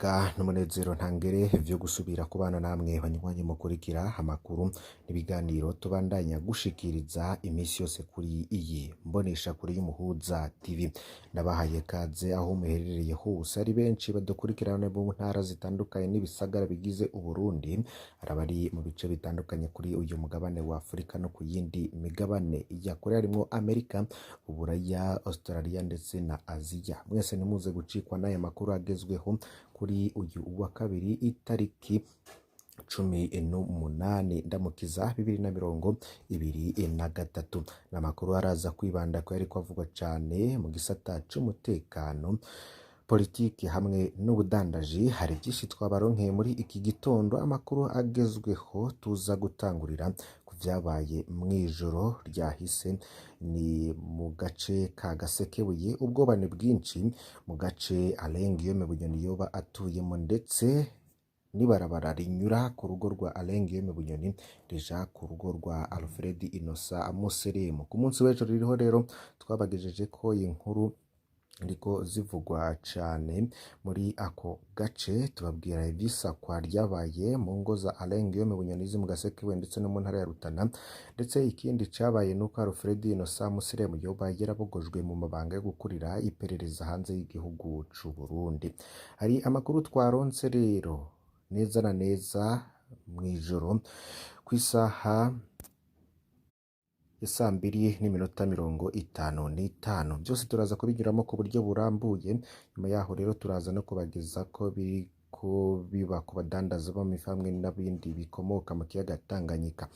iteka n'umunezero ntangere vyo gusubira kubana namwe banywanyi mukurikira amakuru n'ibiganiro tubandanya gushikiriza imisi yose kuri iyi mbonesha kuri y'Umuhuza TV. Ndabahaye kaze aho muherereye hose, ari benshi badukurikirana mu ntara zitandukanye n'ibisagara bigize Uburundi, arabari mu bice bitandukanye kuri uyu mugabane wa Afurika no ku yindi migabane ya kure harimwo Amerika, Uburaya, Australia ndetse na Aziya. Mwese nimuze gucikwa n'aya makuru agezweho kuri uyu wa kabiri itariki 18 Ndamukiza 2023. N'amakuru araza kwibanda ko yariko avugwa cane mu gisata c'umutekano, politiki hamwe n'ubudandaji. Hari byinshi twabaronkeye muri iki gitondo, amakuru agezweho tuza gutangurira ku vyabaye mw'ijoro ryahise ni mu gace ka Gasekebuye. Ubwoba ni bwinshi mu gace Alain Guillaume Bunyoni yoba atuyemo, ndetse nibarabara rinyura ku rugo rwa Alain Guillaume Bunyoni rija ku rugo rwa Alfred Innocent Museremu. Ku munsi w'ejo ririho rero twabagejeje ko inkuru ndiko zivugwa cane muri ako gace, tubabwira ivy'isakwa ryabaye mu ngo za Alain Guillaume Bunyoni mu Gasekebuye ndetse no mu ntara ya Rutana, ndetse ikindi cabaye nuko Alfred Innocent Museremu yoba yarabogojwe mu mabanga yo gukurira iperereza hanze y'igihugu c'u Burundi. Hari amakuru twaronse rero neza na neza mw'ijoro kw'isaha ya 2:55. Byose turaza kubinyuramo ku buryo burambuye. Nyuma yaho rero turaza no kubageza ko biriko biba ku badandaza b'amifamwe n'abindi bikomoka mu kiyaga Tanganyika.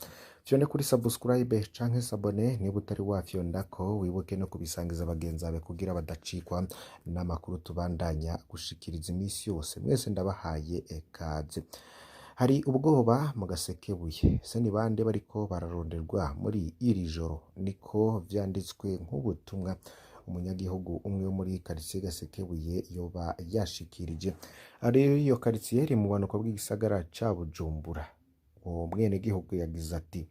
Fyonde kuri subscribe canke sabone niba utari wafyondako, wibuke no kubisangiza bagenzi bawe kugira badacikwa n'amakuru tubandanya gushikiriza imisi yose. Mwese ndabahaye ekaze. Hari ubwoba mu Gasekebuye, se ni bande bariko bararonderwa muri iri joro? Niko vyanditswe nk'ubutumwa umunyagihugu umwe wo muri quartier Gasekebuye yoba yashikirije. Ari iyo quartier iri mu bumanuko bw'igisagara ca Bujumbura. Uwo mwenegihugu yagize ati: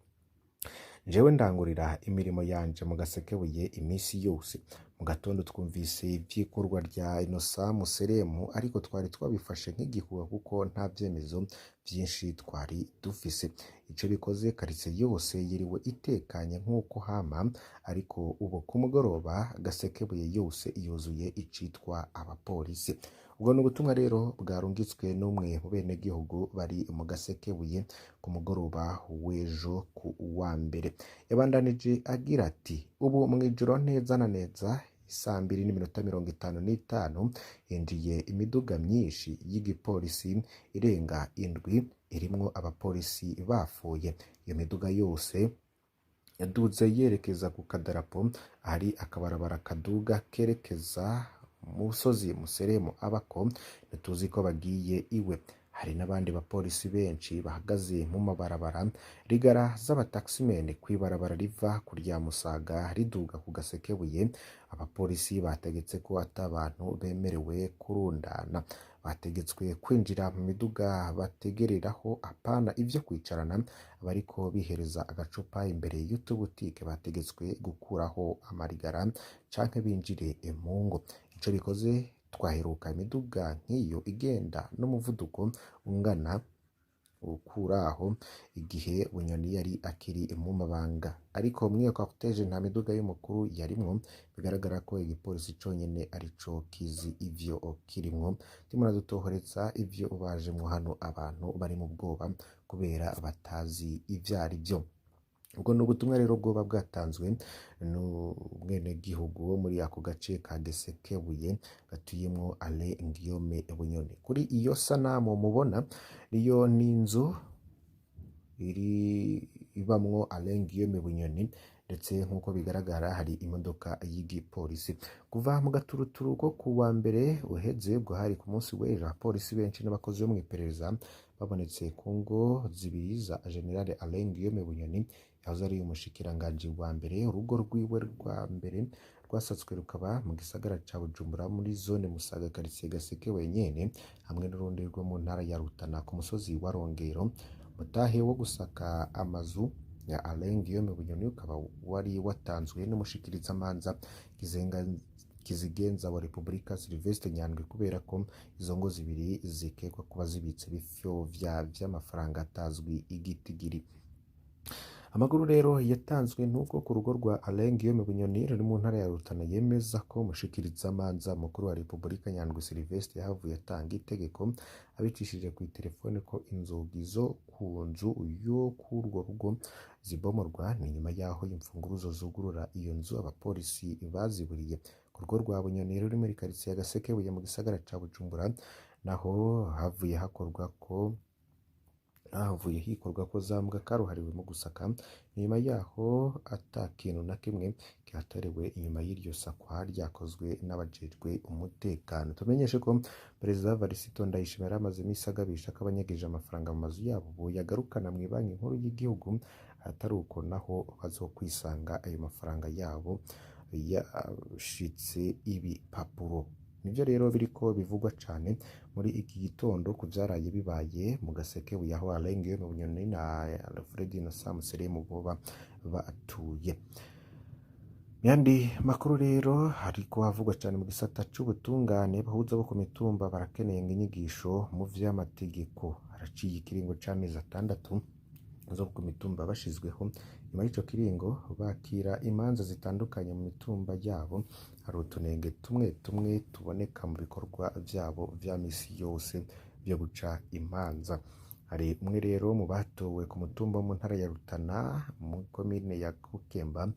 jewe ndangurira imirimo yanje mu Gasekebuye imisi yose. Mu gatondo twumvise ivy'ikurwa rya Innocent Museremu, ariko twari twabifashe nk'igihuha kuko nta vyemezo vyinshi twari dufise. Ico bikoze quartier yose yiriwe itekanye nk'uko hama, ariko ubu ku mugoroba Gasekebuye yose yuzuye icitwa abapolisi. Ubwo ni ubutumwa rero bwarungitswe n'umwe mu benegihugu bari mu Gasekebuye ku mugoroba w'ejo ku wa mbere. Yabandanije agira ati: ubu mw'ijoro neza na neza 2:55 hinjiye imiduga myinshi y'igipolisi irenga indwi irimwo abapolisi bafuye. Iyo miduga yose yaduze yerekeza ku kadarapo, ahari akabarabara kaduga kerekeza musozi Museremu abako, ntituzi ko bagiye iwe. Hari n'abandi bapolisi benshi bahagaze mu mabarabara, rigara z'abataximene kw'ibarabara riva kurya Musaga riduga ku Gasekebuye. Abapolisi bategetse ko atabantu bemerewe kurundana, bategetswe kwinjira mu miduga bategereraho, apana ivyo kwicarana. Abariko bihereza agacupa imbere y'utubutike bategetswe gukuraho amarigara canke binjire mu ngo. Ico bikoze twaheruka imiduga nk'iyo igenda n'umuvuduko ungana ukuraho igihe Bunyoni yari akiri mu mabanga, ariko mwiyo cortege nta miduga y'umukuru yarimwo. Bigaragara ko igipolisi conyene arico kizi ivyo kirimwo. Ndimo dutohoreza ivyo bajemwo hano, abantu bari mu bwoba kubera batazi ivyari vyo. Ubwo ni ubutumwa rero bwoba bwatanzwe n'umwenegihugu wo muri ako gace ka Gasekebuye gatuyemwo Alain Guillaume Bunyoni. Kuri iyo sanamu mubona niyo n'inzu ibamwo Alain Guillaume Bunyoni, ndetse nk'uko bigaragara hari imodoka y'igipolisi. Kuva mu gaturuturu ko ku wa mbere uheze, ubwo hari ku munsi w'ejo, abapolisi benshi n'abakozi bo mw'iperereza babonetse ku ngo zibiri za General Alain Guillaume Bunyoni yahoze ari umushikiranganji wa mbere. Urugo rwiwe rwa mbere rwasatswe rukaba mu gisagara ca Bujumbura muri zone Musaga quartier Gasekebuye nyene, hamwe n'urundi rwo mu ntara ya Rutana ku musozi wa Rongero. Mutahe wo gusaka amazu ya Alain Guillaume Bunyoni ukaba wari watanzwe n'umushikirizamanza kizigenza wa Repubulika Sylvestre Nyandwi kubera ko izo ngo zibiri zikekwa kuba zibitse ibifyovya vy'amafaranga atazwi igitigiri. Amakuru rero yatanzwe nuko ku rugo rwa Alain Guillaume Bunyoni ruri mu ntara ya Rutana yemeza ko umushikirizamanza mukuru wa Repubulika Nyandwi Sylvestre yahavuye atanga itegeko abicishije ku telefone ko inzugi zo ku nzu yo kurwo rugo zibomorwa. Ni nyuma yaho imfunguruzo zugurura iyo nzu abapolisi baziburiye ku rugo rwa Bunyoni ruri muri quartier ya Gasekebuye mu gisagara ca Bujumbura, naho havuye hikorwa ko zambwa karuhariwe mu gusaka. Nyuma yaho ata kintu na kimwe cyatorewe inyuma y'iryo sakwa ryakozwe n'abajejwe umutekano. Tumenyeshe ko Perezida Varisito Ndayishimiye amaze imisi agabisha ko abanyegeje amafaranga mu mazu yabo boyagarukana mu banki nkuru y'igihugu, atari uko naho bazokwisanga ayo mafaranga yabo yashitse ibipapuro. Nivyo rero biriko bivugwa cane muri iki gitondo ku vyaraye bibaye mu Gasekebuye aho Alain Guillaume Bunyoni na Alfred na Sam Seremu boba batuye. Yandi makuru rero hariko havugwa cane mu gisata c'ubutungane, bahuza bo ku mitumba barakeneye inyigisho mu vy'amategeko. Haraciye ikiringo c'amezi 6 zo ku mitumba bashizweho. Nyuma y'ico kiringo bakira imanza zitandukanye mu mitumba yabo. Hari utunenge tumwe tuboneka mu bikorwa vyabo vya misi yose vyo guca imanza. Hari umwe rero mu batowe ku mutumba mu ntara ya Rutana mu komine ya Bukemba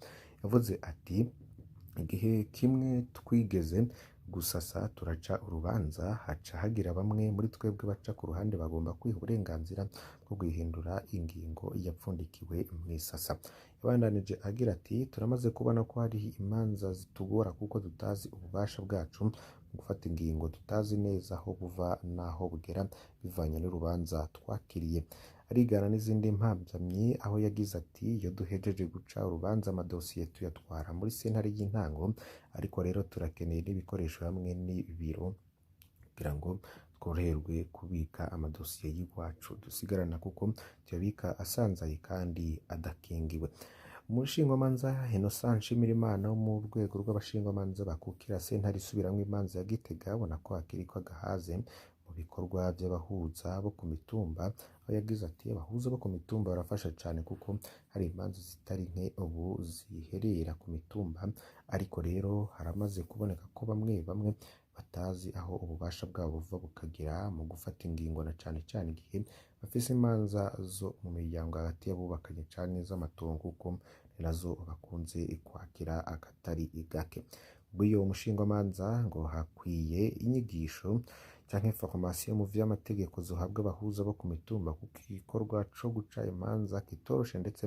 yavuze ati, igihe kimwe twigeze gusasa turaca urubanza, haca hagira bamwe muri twebwe baca ku ruhande bagomba kwiha uburenganzira bwo guhindura ingingo yapfundikiwe mw'isasa. Yabandanije agira ati, turamaze kubona ko hari imanza zitugora kuko tutazi ububasha bwacu mu gufata ingingo, tutazi neza aho buva n'aho bugera bivanye n'urubanza twakiriye. Arigana n'izindi mpamyamyi aho yagize ati, iyo duhejeje guca urubanza amadosiye tuyatwara muri sentare y'intango, ariko rero turakeneye n'ibikoresho hamwe n'ibiro kugira ngo tworoherwe kubika amadosiye y'iwacu dusigarana kuko tuyabika asanzaye kandi adakingiwe. Umushingwamanza Innocent Nshimirimana wo mu rwego rw'abashingwamanza bakukira sentare isubiramwo imanza ya Gitega abona ko hakiriko agahaze mu bikorwa by'abahuza bo ku mitumba, aho yagize ati, abahuza bo ku mitumba barafasha cyane kuko hari imanza zitari nke ubu ziherera ku mitumba, ariko rero haramaze kuboneka ko bamwe batazi aho ububasha bwabo buva bukagera mu gufata ingingo, na cane igihe bafise imanza zo mu miryango hagati y'abubakanye canke z'amatongo kuko nazo bakunze kwakira akatari gake. Bw'uyo mushingwamanza ngo hakwiye inyigisho canke formation mu vy'amategeko zohabwa abahuza bo ku mitumba kuko igikorwa co guca imanza kitoroshe ndetse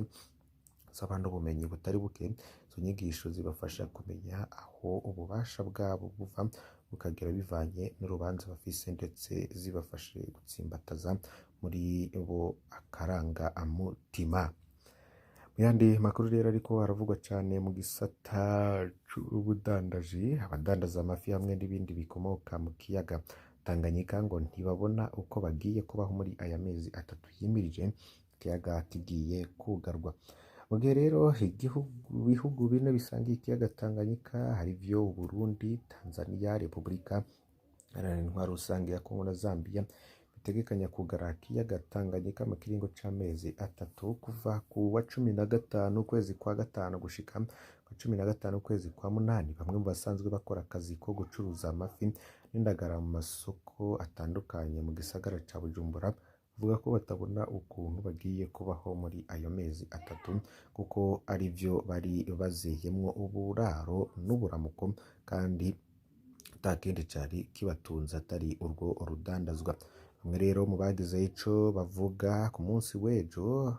saba n'ubumenyi butari buke. Izo nyigisho zibafasha kumenya aho ububasha bwabo buva bukagera bivanye n'urubanza bafise, ndetse zibafashe gutsimbataza muri bo akaranga amutima. Yandi makuru rero ariko haravugwa cyane mu gisata c'ubudandaji, abadandaza amafi hamwe n'ibindi bikomoka mu kiyaga Tanganyika ngo ntibabona uko bagiye kubaho muri aya mezi 3 yimirije ikiyaga kigiye kugarwa. Mu gihe rero ibihugu bine bisangiye ikiyaga Tanganyika hari vyo Burundi, Tanzania, Repubulika Iharanira Rusange ya Kongo na Zambia bitegekanya kugara ikiyaga Tanganyika mu kiringo c'amezi 3 kuva ku wa 15 ukwezi kwa gatanu gushika ku 15 ukwezi kwa munani. Bamwe mu basanzwe bakora akazi ko gucuruza amafi n'indagara mu masoko atandukanye mu gisagara ca Bujumbura vuga ko batabona ukuntu bagiye kubaho muri ayo mezi 3 kuko ari vyo bari bazeyemwo uburaro n'uburamuko, kandi atakindi cari kibatunze atari urwo rudandazwa. Bamwe rero mu bagize ico bavuga ku munsi w'ejo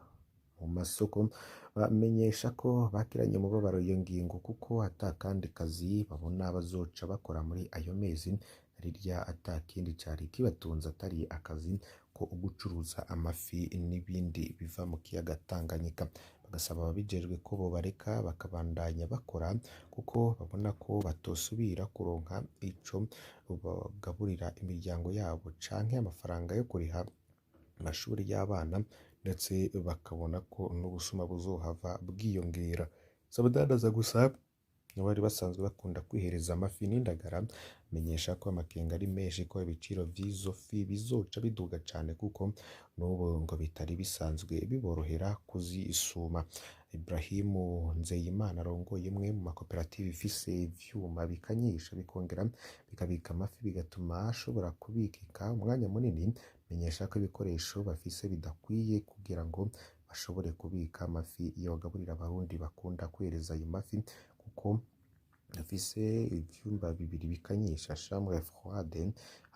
mu masoko bamenyesha ko bakiranye umubabaro iyo ngingo kuko atakandi kazi babona bazoca bakora muri ayo mezi, rirya atakindi cari kibatunze atari akazi ko gucuruza amafi n'ibindi biva mu kiyaga Tanganyika. Bagasaba ababijejwe ko bobareka bakabandanya bakora kuko babona ko batosubira kuronka ico bagaburira imiryango yabo canke amafaranga yo kuriha amashuri y'abana, ndetse bakabona ko n'ubusuma buzohava bwiyongera. Sabadandaza gusa bari basanzwe bakunda kwihereza amafi n'indagara menyesha ko amakenga ari menshi ko ibiciro vy'izo fi bizoca biduga cane kuko n'ubu ngo bitari bisanzwe biborohera kuzisuma. Ibrahimu Nzeyimana arongoye imwe mu makoperative ifise ivyuma bikanyisha bikongera bikabika amafi bigatuma ashobora kubikika umwanya munini, menyesha ko ibikoresho bafise bidakwiye kugira ngo bashobore kubika amafi iyo bagaburira abarundi bakunda kwereza ayo mafi, kuko afise ivyumba bibiri bikanyisha chambre froide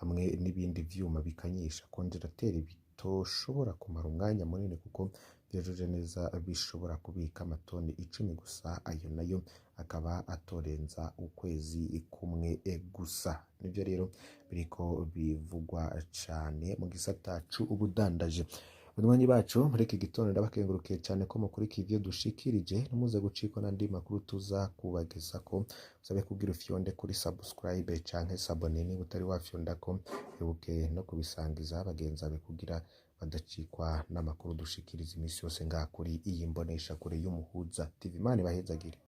hamwe n'ibindi vyuma bikanyisha konjerateri bitoshobora kumara umwanya munini kuko vyujuje neza bishobora kubika amatoni 10 gusa, ayo nayo akaba atorenza ukwezi kumwe gusa. Nivyo rero biriko bivugwa cane mu gisata c'ubudandaje. Banywanyi bacu muri iki gitondo ndabakengurukiye cyane ko mukurikira ivyo dushikirije, ntimuze gucikwa n'andi makuru tuza kubagezako. Usabe kugira ufyonde kuri subscribe canke s'abone niba utari wafyondako, wibuke no kubisangiza bagenzi bawe kugira badacikwa n'amakuru dushikiriza imisi yose ngaha kuri iyi mboneshakure y'Umuhuza TV. Imana ibahezagire.